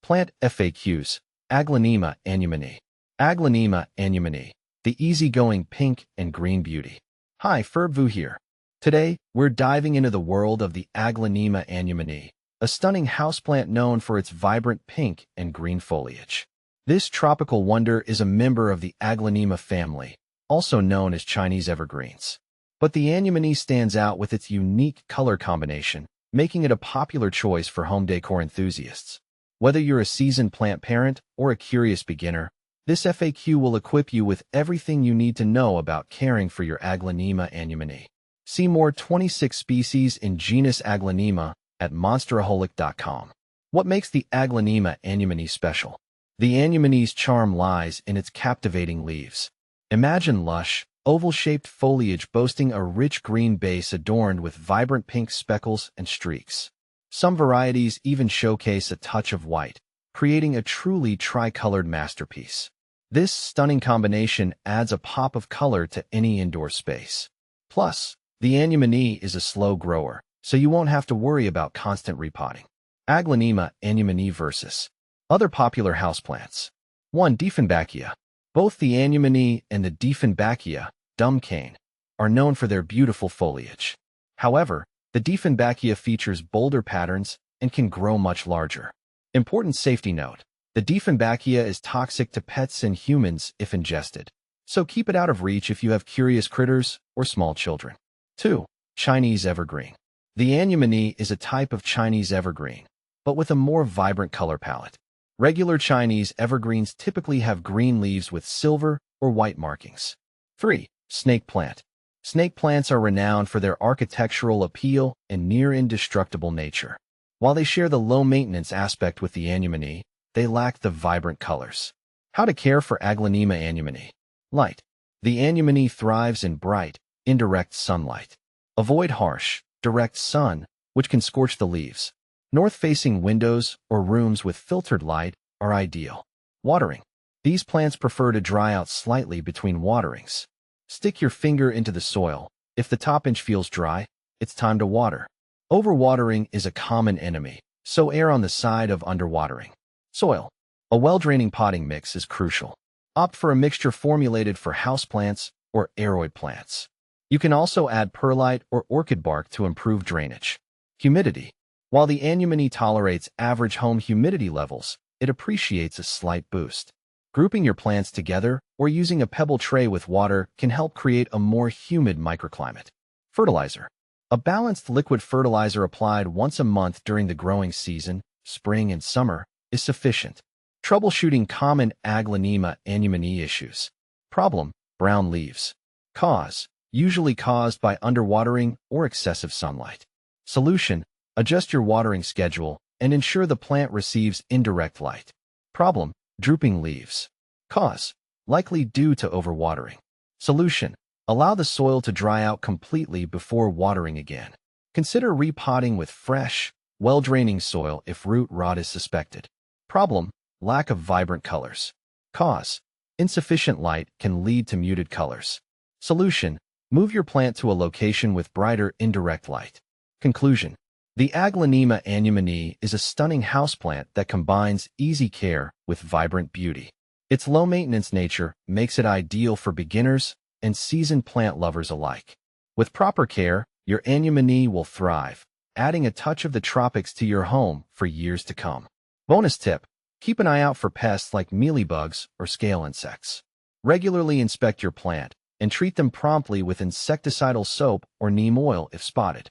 Plant FAQs. Aglaonema Anyamanee. Aglaonema Anyamanee, the easygoing pink and green beauty. Hi, Ferbu here. Today, we're diving into the world of the Aglaonema Anyamanee, a stunning houseplant known for its vibrant pink and green foliage. This tropical wonder is a member of the Aglaonema family, also known as Chinese evergreens. But the Anyamanee stands out with its unique color combination, making it a popular choice for home decor enthusiasts. Whether you're a seasoned plant parent or a curious beginner, this FAQ will equip you with everything you need to know about caring for your Aglaonema Anyamanee. See more 26 species in genus Aglaonema at monsteraholic.com. What makes the Aglaonema Anyamanee special? The Anyamanee's charm lies in its captivating leaves. Imagine lush, oval-shaped foliage boasting a rich green base adorned with vibrant pink speckles and streaks. Some varieties even showcase a touch of white, creating a truly tricolored masterpiece. This stunning combination adds a pop of color to any indoor space. Plus, the Anyamanee is a slow grower, so you won't have to worry about constant repotting. Aglaonema Anyamanee versus other popular houseplants. 1. Dieffenbachia. Both the Anyamanee and the Dieffenbachia, dumb cane, are known for their beautiful foliage. However, the Dieffenbachia features bolder patterns and can grow much larger. Important safety note: the Dieffenbachia is toxic to pets and humans if ingested, so keep it out of reach if you have curious critters or small children. 2. Chinese evergreen. The Anyamanee is a type of Chinese evergreen, but with a more vibrant color palette. Regular Chinese evergreens typically have green leaves with silver or white markings. 3. Snake plant. Snake plants are renowned for their architectural appeal and near-indestructible nature. While they share the low-maintenance aspect with the Anyamanee, they lack the vibrant colors. How to care for Aglaonema Anyamanee. Light. The Anyamanee thrives in bright, indirect sunlight. Avoid harsh, direct sun, which can scorch the leaves. North-facing windows or rooms with filtered light are ideal. Watering. These plants prefer to dry out slightly between waterings. Stick your finger into the soil. If the top inch feels dry, it's time to water. Overwatering is a common enemy, so err on the side of underwatering. Soil. A well-draining potting mix is crucial. Opt for a mixture formulated for houseplants or aroid plants. You can also add perlite or orchid bark to improve drainage. Humidity. While the Anyamanee tolerates average home humidity levels, it appreciates a slight boost. Grouping your plants together or using a pebble tray with water can help create a more humid microclimate. Fertilizer. A balanced liquid fertilizer applied once a month during the growing season, spring and summer, is sufficient. Troubleshooting common Aglaonema Anyamanee issues. Problem: brown leaves. Cause: usually caused by underwatering or excessive sunlight. Solution: adjust your watering schedule and ensure the plant receives indirect light. Problem: drooping leaves. Cause: likely due to overwatering. Solution: allow the soil to dry out completely before watering again. Consider repotting with fresh, well-draining soil if root rot is suspected. Problem: lack of vibrant colors. Cause: insufficient light can lead to muted colors. Solution: move your plant to a location with brighter indirect light. Conclusion: the Aglaonema Anyamanee is a stunning houseplant that combines easy care with vibrant beauty. Its low-maintenance nature makes it ideal for beginners and seasoned plant lovers alike. With proper care, your Anyamanee will thrive, adding a touch of the tropics to your home for years to come. Bonus tip: keep an eye out for pests like mealybugs or scale insects. Regularly inspect your plant and treat them promptly with insecticidal soap or neem oil if spotted.